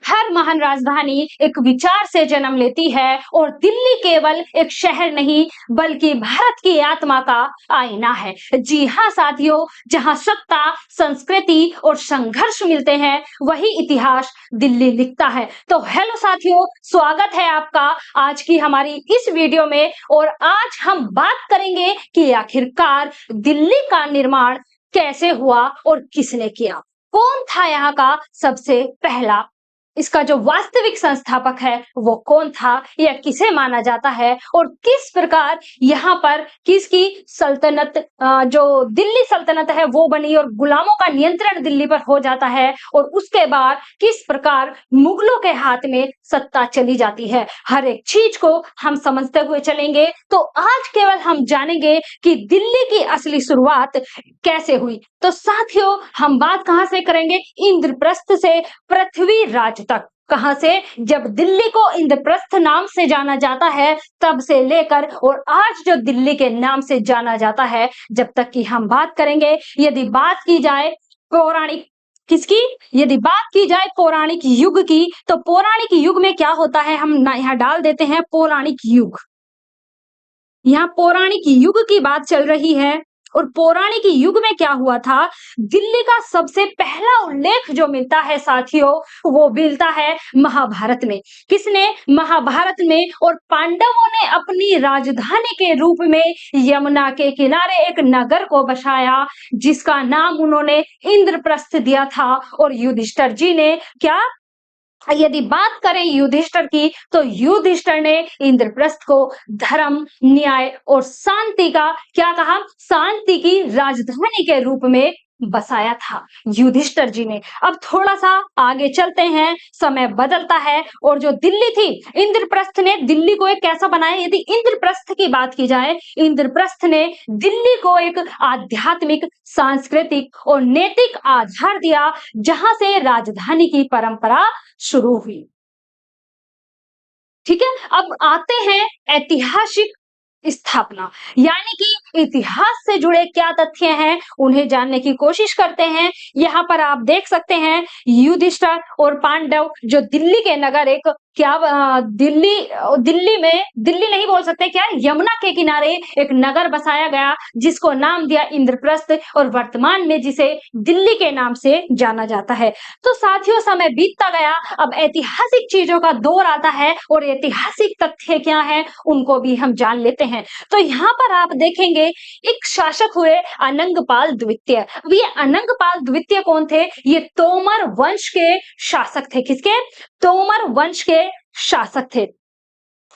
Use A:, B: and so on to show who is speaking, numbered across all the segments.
A: हर महान राजधानी एक विचार से जन्म लेती है और दिल्ली केवल एक शहर नहीं बल्कि भारत की आत्मा का आईना है। जी हाँ साथियों, जहां सत्ता, संस्कृति और संघर्ष मिलते हैं वही इतिहास दिल्ली लिखता है। तो हेलो साथियों, स्वागत है आपका आज की हमारी इस वीडियो में। और आज हम बात करेंगे कि आखिरकार दिल्ली का निर्माण कैसे हुआ और किसने किया, कौन था यहाँ का सबसे पहला, इसका जो वास्तविक संस्थापक है वो कौन था या किसे माना जाता है, और किस प्रकार यहाँ पर किसकी सल्तनत, जो दिल्ली सल्तनत है वो बनी और गुलामों का नियंत्रण दिल्ली पर हो जाता है, और उसके बाद किस प्रकार मुगलों के हाथ में सत्ता चली जाती है। हर एक चीज को हम समझते हुए चलेंगे। तो आज केवल हम जानेंगे कि दिल्ली की असली शुरुआत कैसे हुई। तो साथियों, हम बात कहां से करेंगे? इंद्रप्रस्थ से पृथ्वीराज तक। कहां से? जब दिल्ली को इंद्रप्रस्थ नाम से जाना जाता है तब से लेकर और आज जो दिल्ली के नाम से जाना जाता है जब तक की हम बात करेंगे। यदि बात की जाए पौराणिक किसकी, यदि बात की जाए पौराणिक युग की, तो पौराणिक युग में क्या होता है हम यहाँ डाल देते हैं पौराणिक युग। यहाँ पौराणिक युग की बात चल रही है। और पौराणिक युग में क्या हुआ था? दिल्ली का सबसे पहला उल्लेख जो मिलता है साथियों वो मिलता है महाभारत में। किसने? महाभारत में। और पांडवों ने अपनी राजधानी के रूप में यमुना के किनारे एक नगर को बसाया जिसका नाम उन्होंने इंद्रप्रस्थ दिया था। और युधिष्ठिर जी ने क्या, यदि बात करें युधिष्ठिर की, तो युधिष्ठिर ने इंद्रप्रस्थ को धर्म, न्याय और शांति का क्या कहा? शांति की राजधानी के रूप में बसाया था युधिष्ठिर जी ने। अब थोड़ा सा आगे चलते हैं, समय बदलता है और जो दिल्ली थी, इंद्रप्रस्थ ने दिल्ली को एक कैसा बनाया? यदि इंद्रप्रस्थ की बात की जाए, इंद्रप्रस्थ ने दिल्ली को एक आध्यात्मिक, सांस्कृतिक और नैतिक आधार दिया जहां से राजधानी की परंपरा शुरू हुई। ठीक है, अब आते हैं ऐतिहासिक स्थापना, यानी कि इतिहास से जुड़े क्या तथ्य हैं उन्हें जानने की कोशिश करते हैं। यहाँ पर आप देख सकते हैं युधिष्ठिर और पांडव जो दिल्ली के नगर एक क्या दिल्ली में, दिल्ली नहीं बोल सकते, क्या यमुना के किनारे एक नगर बसाया गया जिसको नाम दिया इंद्रप्रस्थ और वर्तमान में जिसे दिल्ली के नाम से जाना जाता है। तो साथियों, समय बीतता गया, अब ऐतिहासिक चीजों का दौर आता है और ऐतिहासिक तथ्य क्या है उनको भी हम जान लेते हैं। तो यहाँ पर आप देखेंगे एक शासक हुए अनंगपाल द्वितीय। अब ये अनंगपाल द्वितीय कौन थे? ये तोमर वंश के शासक थे। किसके? तोमर वंश के शासक थे।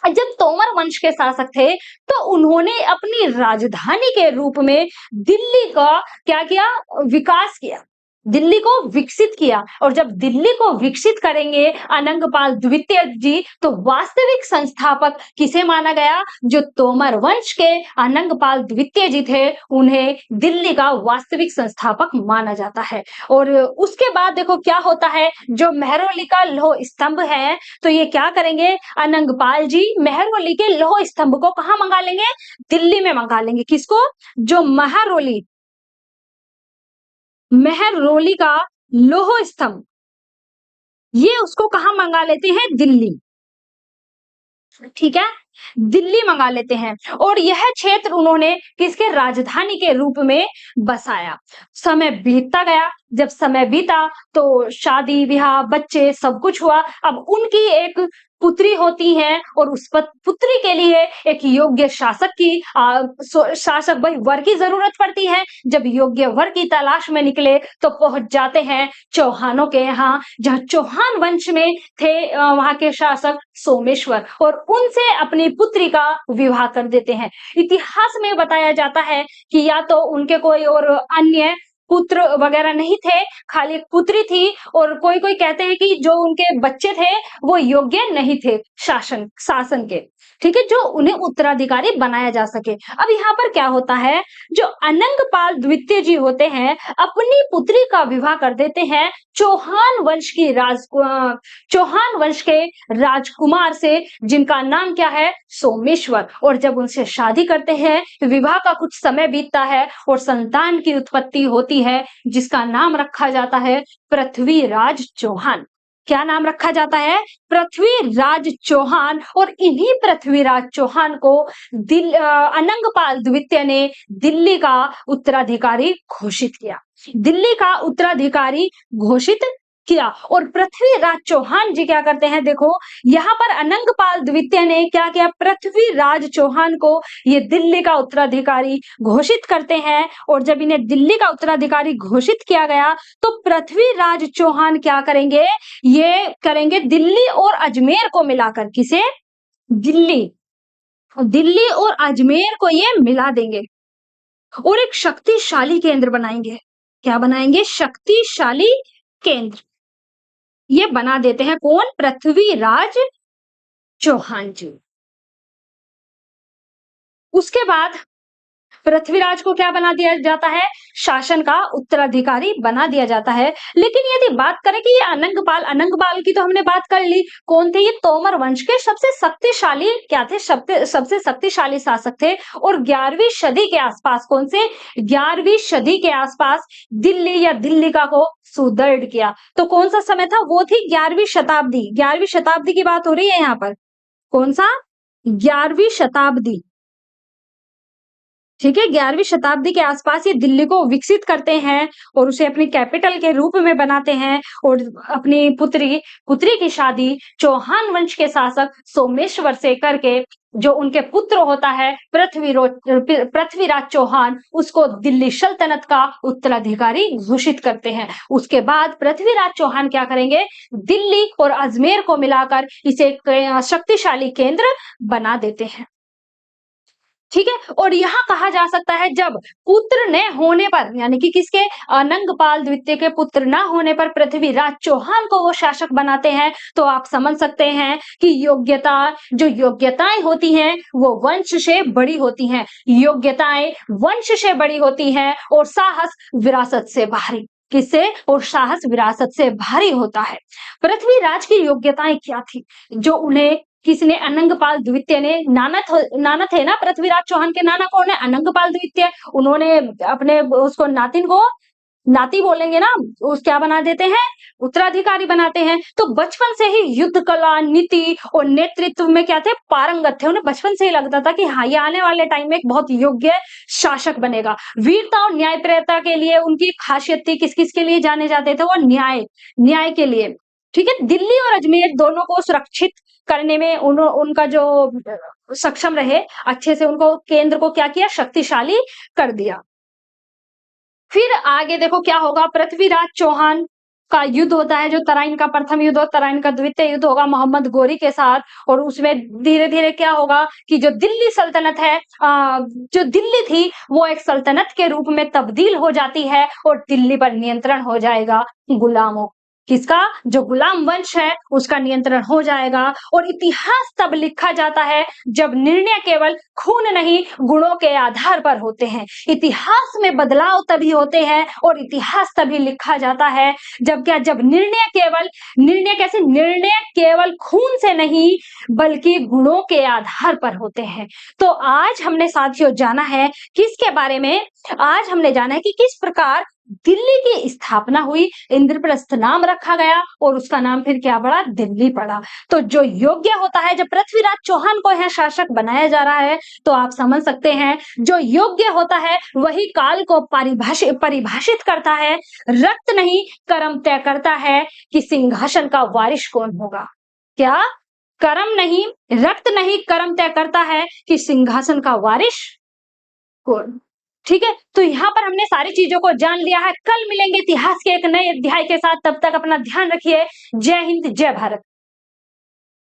A: जब तोमर वंश के शासक थे तो उन्होंने अपनी राजधानी के रूप में दिल्ली का क्या किया? विकास किया, दिल्ली को विकसित किया। और जब दिल्ली को विकसित करेंगे अनंगपाल द्वितीय जी, तो वास्तविक संस्थापक किसे माना गया? जो तोमर वंश के अनंगपाल द्वितीय जी थे उन्हें दिल्ली का वास्तविक संस्थापक माना जाता है। और उसके बाद देखो क्या होता है, जो मेहरौली का लौह स्तंभ है, तो ये क्या करेंगे? अनंगपाल जी मेहरौली के लौह स्तंभ को कहाँ मंगा लेंगे? दिल्ली में मंगा लेंगे। किसको? जो मेहरौली का लौह स्तंभ, ये उसको कहाँ मंगा लेते हैं? दिल्ली। ठीक है, दिल्ली मंगा लेते हैं। और यह क्षेत्र उन्होंने किसके राजधानी के रूप में बसाया। समय बीतता गया, जब समय बीता तो शादी ब्याह, बच्चे, सब कुछ हुआ। अब उनकी एक पुत्री होती है और उस पुत्री के लिए एक योग्य शासक की शासक भाई वर की जरूरत पड़ती है। जब योग्य वर की तलाश में निकले तो पहुंच जाते हैं चौहानों के यहाँ, जहाँ चौहान वंश में थे वहां के शासक सोमेश्वर, और उनसे अपनी पुत्री का विवाह कर देते हैं। इतिहास में बताया जाता है कि या तो उनके कोई और अन्य पुत्र वगैरह नहीं थे, खाली एक पुत्री थी। और कोई कोई कहते हैं कि जो उनके बच्चे थे वो योग्य नहीं थे शासन के, ठीक है, जो उन्हें उत्तराधिकारी बनाया जा सके। अब यहाँ पर क्या होता है, जो अनंगपाल द्वितीय जी होते हैं अपनी पुत्री का विवाह कर देते हैं चौहान वंश के राजकुमार से, जिनका नाम क्या है? सोमेश्वर। और जब उनसे शादी करते हैं, विवाह का कुछ समय बीतता है और संतान की उत्पत्ति होती है जिसका नाम रखा जाता है पृथ्वीराज चौहान। क्या नाम रखा जाता है? पृथ्वीराज चौहान। और इन्हीं पृथ्वीराज चौहान को अनंगपाल द्वितीय ने दिल्ली का उत्तराधिकारी घोषित किया। दिल्ली का उत्तराधिकारी घोषित किया। और पृथ्वीराज चौहान जी क्या करते हैं, देखो यहाँ पर अनंगपाल द्वितीय ने क्या किया, पृथ्वीराज चौहान को ये दिल्ली का उत्तराधिकारी घोषित करते हैं। और जब इन्हें दिल्ली का उत्तराधिकारी घोषित किया गया तो पृथ्वीराज चौहान क्या करेंगे, ये करेंगे दिल्ली और अजमेर को मिलाकर, किसे? दिल्ली और अजमेर को ये मिला देंगे और एक शक्तिशाली केंद्र बनाएंगे। क्या बनाएंगे? शक्तिशाली केंद्र ये बना देते हैं। कौन? पृथ्वीराज चौहान जी। उसके बाद पृथ्वीराज को क्या बना दिया जाता है? शासन का उत्तराधिकारी बना दिया जाता है। लेकिन यदि बात करें कि ये अनंगपाल की तो हमने बात कर ली, कौन थे? ये तोमर वंश के सबसे शक्तिशाली क्या थे? सबसे शक्तिशाली शासक थे। और 11वीं सदी के आसपास, कौन से? 11वीं सदी के आसपास दिल्ली या दिल्लिका को सुदृढ़ किया। तो कौन सा समय था? वो थी 11वीं शताब्दी। 11वीं शताब्दी की बात हो रही है यहाँ पर। कौन सा? 11वीं शताब्दी। ठीक है, 11वीं शताब्दी के आसपास ये दिल्ली को विकसित करते हैं और उसे अपनी कैपिटल के रूप में बनाते हैं। और अपनी पुत्री की शादी चौहान वंश के शासक सोमेश्वर से करके, जो उनके पुत्र होता है पृथ्वीराज चौहान, उसको दिल्ली सल्तनत का उत्तराधिकारी घोषित करते हैं। उसके बाद पृथ्वीराज चौहान क्या करेंगे? दिल्ली और अजमेर को मिलाकर इसे एक शक्तिशाली केंद्र बना देते हैं। ठीक है, और यहाँ कहा जा सकता है जब पुत्र न होने पर, यानी कि किसके? अनंगपाल द्वितीय के पुत्र न होने पर पृथ्वीराज चौहान को वो शासक बनाते हैं, तो आप समझ सकते हैं कि योग्यताएं होती हैं वो वंश से बड़ी होती हैं। योग्यताएं वंश से बड़ी होती हैं और साहस विरासत से भारी। किससे? और साहस विरासत से भारी होता है। पृथ्वीराज की योग्यताएं क्या थी जो उन्हें किसने? अनंगपाल द्वितीय ने, नाना थे ना पृथ्वीराज चौहान के, नाना कौन है? अनंगपाल द्वितीय। उन्होंने अपने उसको नातिन को, नाती बोलेंगे ना, उस क्या बना देते हैं? उत्तराधिकारी बनाते हैं। तो बचपन से ही युद्ध कला, नीति और नेतृत्व में क्या थे? पारंगत थे। उन्हें बचपन से ही लगता था कि हाँ, ये आने वाले टाइम में एक बहुत योग्य शासक बनेगा। वीरता और न्यायप्रियता के लिए उनकी खासियत थी। किस किस के लिए जाने जाते थे? वो न्याय के लिए। ठीक है, दिल्ली और अजमेर दोनों को सुरक्षित करने में उनका जो सक्षम रहे, अच्छे से उनको केंद्र को क्या किया? शक्तिशाली कर दिया। फिर आगे देखो क्या होगा। पृथ्वीराज चौहान का युद्ध होता है, जो तराइन का प्रथम युद्ध और तराइन का द्वितीय युद्ध होगा मोहम्मद गोरी के साथ। और उसमें धीरे धीरे क्या होगा कि जो दिल्ली सल्तनत है, जो दिल्ली थी, वो एक सल्तनत के रूप में तब्दील हो जाती है और दिल्ली पर नियंत्रण हो जाएगा गुलामों। किसका? जो गुलाम वंश है उसका नियंत्रण हो जाएगा। और इतिहास तब लिखा जाता है जब निर्णय केवल खून नहीं गुणों के आधार पर होते हैं। इतिहास में बदलाव तभी होते हैं और इतिहास तभी लिखा जाता है जब क्या? जब निर्णय केवल खून से नहीं बल्कि गुणों के आधार पर होते हैं। तो आज हमने साथियों जाना है किसके बारे में? आज हमने जाना है कि किस प्रकार दिल्ली की स्थापना हुई, इंद्रप्रस्थ नाम रखा गया और उसका नाम फिर क्या पड़ा? दिल्ली पड़ा। तो जो योग्य होता है, जब पृथ्वीराज चौहान को यह शासक बनाया जा रहा है, तो आप समझ सकते हैं जो योग्य होता है वही काल को परिभाषित करता है। रक्त नहीं कर्म तय करता है कि सिंहासन का वारिस कौन होगा। क्या? रक्त नहीं कर्म तय करता है कि सिंहासन का वारिस कौन। ठीक है, तो यहाँ पर हमने सारी चीजों को जान लिया है। कल मिलेंगे इतिहास के एक नए अध्याय के साथ। तब तक अपना ध्यान रखिए। जय हिंद, जय भारत।